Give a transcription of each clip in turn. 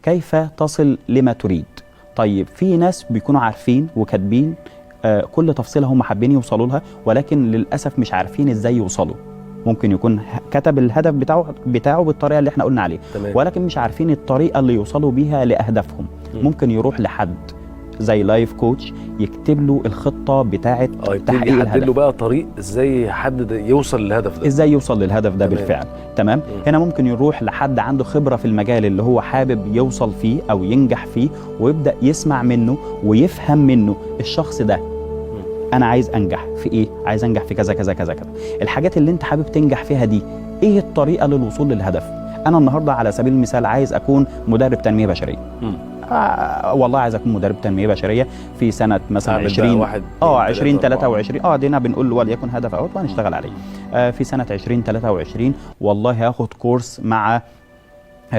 كيف تصل لما تريد. طيب في ناس بيكونوا عارفين وكاتبين كل تفصيلة هم حابين يوصلوا لها، ولكن للأسف مش عارفين ازاي يوصلوا. ممكن يكون كتب الهدف بتاعه بالطريقة اللي احنا قلنا عليه، ولكن مش عارفين الطريقة اللي يوصلوا بيها لأهدافهم. ممكن يروح لحد زي لايف كوتش يكتب له الخطة بتاعة تحقيق الهدف، يحدد له بقى طريق ازاي يحدد يوصل للهدف ده، ازاي يوصل للهدف ده بالفعل. تمام. هنا ممكن يروح لحد عنده خبرة في المجال اللي هو حابب يوصل فيه او ينجح فيه، ويبدأ يسمع منه ويفهم منه الشخص ده انا عايز انجح في ايه، عايز انجح في كذا كذا كذا كذا. الحاجات اللي انت حابب تنجح فيها دي ايه الطريقة للوصول للهدف؟ انا النهاردة على سبيل المثال عايز اكون مدرب تنمية بشرية. والله عايز اكون مدرب تنميه بشريه في سنه مثلا 2023. دينا بنقول وليكن هدف اهوت وهنشتغل عليه. في سنه 2023 والله هاخد كورس مع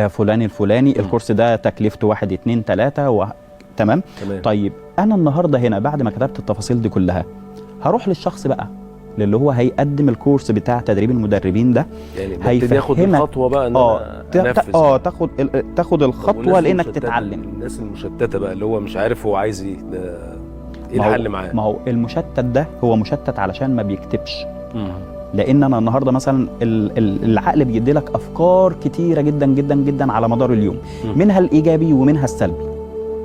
فلان الفلاني. الكورس ده تكلفته 1 2 3 تمام. طيب انا النهارده هنا بعد ما كتبت التفاصيل دي كلها هروح للشخص بقى اللي هو هيقدم الكورس بتاع تدريب المدربين ده، يعني هيبتدي ياخد الخطوه بقى ان انا تاخد الخطوه لانك تتعلم. الناس المشتته بقى اللي هو مش عارف هو عايز ايه الحل معاه. ما هو المشتت ده هو مشتت علشان ما بيكتبش. لان انا النهارده مثلا العقل بيدي لك افكار كتيره جدا جدا جدا على مدار اليوم، منها الايجابي ومنها السلبي.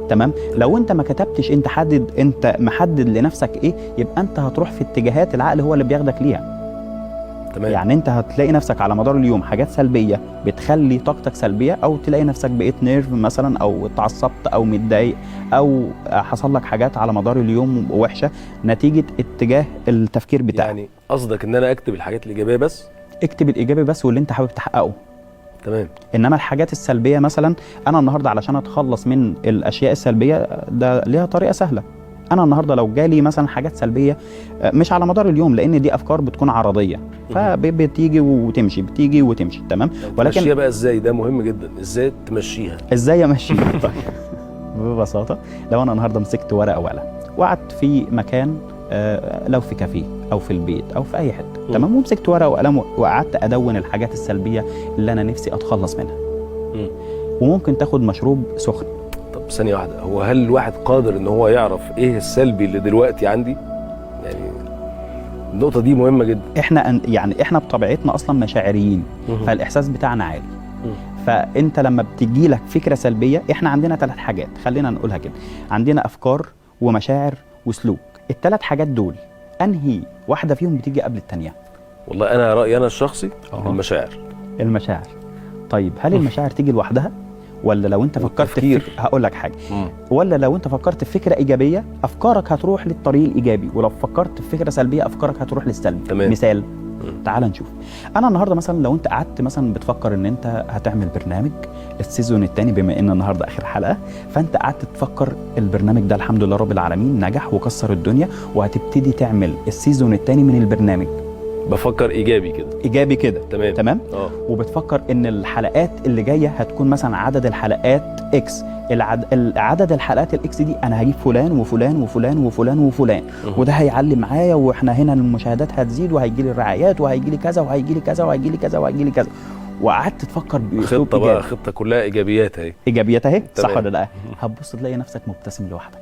تمام. لو انت ما كتبتش انت محدد لنفسك ايه، يبقى انت هتروح في اتجاهات العقل هو اللي بياخدك ليها. تمام. يعني انت هتلاقي نفسك على مدار اليوم حاجات سلبيه بتخلي طاقتك سلبيه، او تلاقي نفسك بقيت نيرف مثلا، او اتعصبت او متضايق، او حصل لك حاجات على مدار اليوم وحشه نتيجه اتجاه التفكير بتاعك. يعني قصدك ان انا اكتب الحاجات الايجابيه بس؟ اكتب الايجابي بس واللي انت حابب تحققه. تمام. انما الحاجات السلبيه مثلا، انا النهارده علشان اتخلص من الاشياء السلبيه ده ليها طريقه سهله. انا النهارده لو جالي مثلا حاجات سلبيه مش على مدار اليوم، لان دي افكار بتكون عرضيه فبتيجي وتمشي بتيجي وتمشي. تمام. ولكن تمشيها بقى ازاي؟ ده مهم جدا. ازاي تمشيها؟ ازاي امشيها؟ ببساطه لو انا النهارده مسكت ورقه وقلم وقعدت في مكان، لو في كافيه او في البيت او في اي حته، تمام، ومسكت ورقه وقلم وقعدت ادون الحاجات السلبيه اللي انا نفسي اتخلص منها. وممكن تاخد مشروب سخن. طب ثانيه واحده، هو هل الواحد قادر ان هو يعرف ايه السلبي اللي دلوقتي عندي؟ يعني النقطه دي مهمه جدا. احنا بطبيعتنا اصلا مشاعريين، فالاحساس بتاعنا عالي. فانت لما بتجي لك فكره سلبيه، احنا عندنا 3 حاجات خلينا نقولها كده، عندنا افكار ومشاعر وسلوك. ال3 حاجات دول انهي واحده فيهم بتيجي قبل الثانيه؟ والله انا رايي انا الشخصي المشاعر. طيب هل المشاعر تيجي لوحدها، ولا لو انت فكرت في هقول لك حاجه، ولا لو انت فكرت في فكره ايجابيه افكارك هتروح للطريق الايجابي، ولو فكرت في فكره سلبيه افكارك هتروح للسلبي. تمام. مثال، تعال نشوف. انا النهارده مثلا لو انت قعدت مثلا بتفكر ان انت هتعمل برنامج السيزون الثاني، بما ان النهارده اخر حلقه، فانت قعدت تفكر البرنامج ده الحمد لله رب العالمين نجح وكسر الدنيا، وهتبتدي تعمل السيزون الثاني من البرنامج. بفكر ايجابي كده. تمام. وبتفكر ان الحلقات اللي جايه هتكون مثلا عدد الحلقات اكس. عدد الحلقات الاكس دي انا هجيب فلان وفلان وفلان وفلان وفلان، وده هيعلي معايا، واحنا هنا المشاهدات هتزيد، وهيجي لي الرعايات، وهيجي لي كذا وهيجي لي كذا وهيجي لي كذا وهيجي لي كذا. وقعدت تفكر باسلوب خطه بقى، خطه كلها ايجابيات اهي. صح ولا لا؟ هتبص تلاقي نفسك مبتسم لوحدك.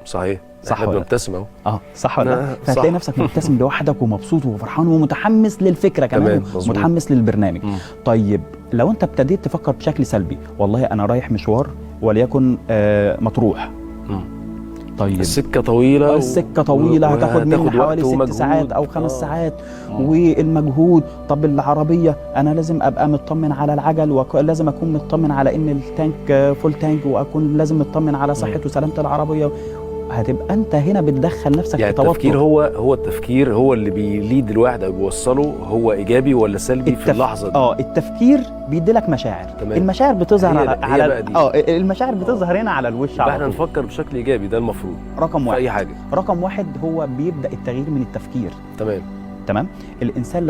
صحيح. صح ولا بنبتسم اهو. صح ولا لا؟ فهتلاقي نفسك مبتسم لوحدك ومبسوط وفرحان ومتحمس للفكره كمان، ومتحمس للبرنامج. طيب لو انت ابتديت تفكر بشكل سلبي، والله انا رايح مشوار وليكن مطروح. طيب السكه طويله هتاخد مني حوالي 6 ساعات او 5 ساعات، والمجهود. طب العربيه انا لازم ابقى مطمن على العجل، ولازم اكون مطمن على ان التانك فول تانك، واكون لازم مطمن على صحه وسلامه العربيه. هتبقى انت هنا بتدخل نفسك يعني في توتر. التفكير هو التفكير هو اللي بيليد الواحد او بيوصله، هو ايجابي ولا سلبي في اللحظه دي؟ التفكير بيدي لك مشاعر. تمام. المشاعر بتظهر على المشاعر بتظهر هنا على الوش. احنا نفكر بشكل ايجابي، ده المفروض رقم 1 في اي حاجه. رقم 1 هو بيبدا التغيير من التفكير. تمام. الانسان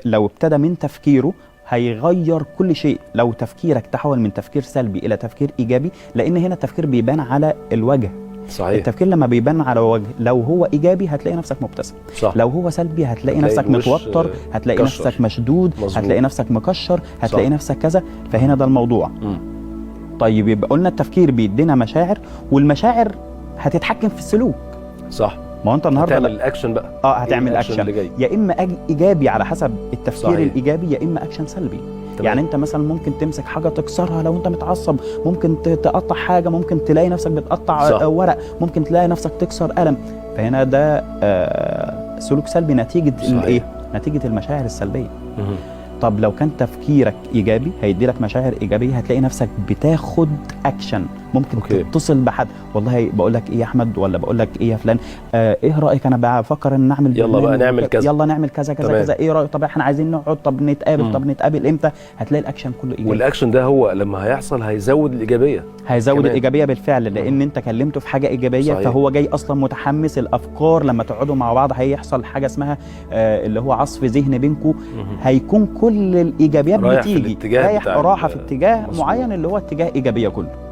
لو ابتدى من تفكيره هيغير كل شيء. لو تفكيرك تحول من تفكير سلبي الى تفكير ايجابي، لان هنا التفكير بيبان على الوجه. صحيح. التفكير لما بيبان على وجه، لو هو ايجابي هتلاقي نفسك مبتسم. صح. لو هو سلبي هتلاقي نفسك متوتر، هتلاقي نفسك مشدود. مظبوط. هتلاقي نفسك مكشر، هتلاقي نفسك كذا. فهنا ده الموضوع. طيب يبقى قلنا التفكير بيدينا مشاعر، والمشاعر هتتحكم في السلوك. صح. ما هو انت النهارده هتعمل الاكشن بقى. هتعمل الأكشن اكشن اللي جاي. يا اما ايجابي على حسب التفكير صحيح. الايجابي، يا اما اكشن سلبي. تمام. يعني انت مثلا ممكن تمسك حاجه تكسرها لو انت متعصب، ممكن تقطع حاجه، ممكن تلاقي نفسك بتقطع صح. ورق، ممكن تلاقي نفسك تكسر قلم. فهنا ده سلوك سلبي نتيجه الايه؟ نتيجه المشاعر السلبيه. مهم. طب لو كان تفكيرك ايجابي هيدي لك مشاعر ايجابيه، هتلاقي نفسك بتاخد اكشن. ممكن تتصل بحد، والله بقول لك ايه يا احمد، ولا بقول لك ايه يا فلان، ايه رايك انا بفكر ان نعمل يلا بقى نعمل كذا، يلا نعمل كذا كذا كذا، ايه رايك، طب احنا عايزين نقعد، طب نتقابل، طب نتقابل امتى؟ هتلاقي الاكشن كله ايجابي. والاكشن ده هو لما هيحصل هيزود الايجابيه، هيزود كمان. الايجابيه بالفعل، لان انت كلمته في حاجه ايجابيه. صحيح. فهو جاي اصلا متحمس. الافكار لما تقعدوا مع بعض هيحصل حاجه اسمها اللي هو عصف ذهن بينكم. هيكون كل الايجابيات رايح في بتيجي الاتجاه رايحه في اتجاه معين، اللي هو اتجاه ايجابيه كله.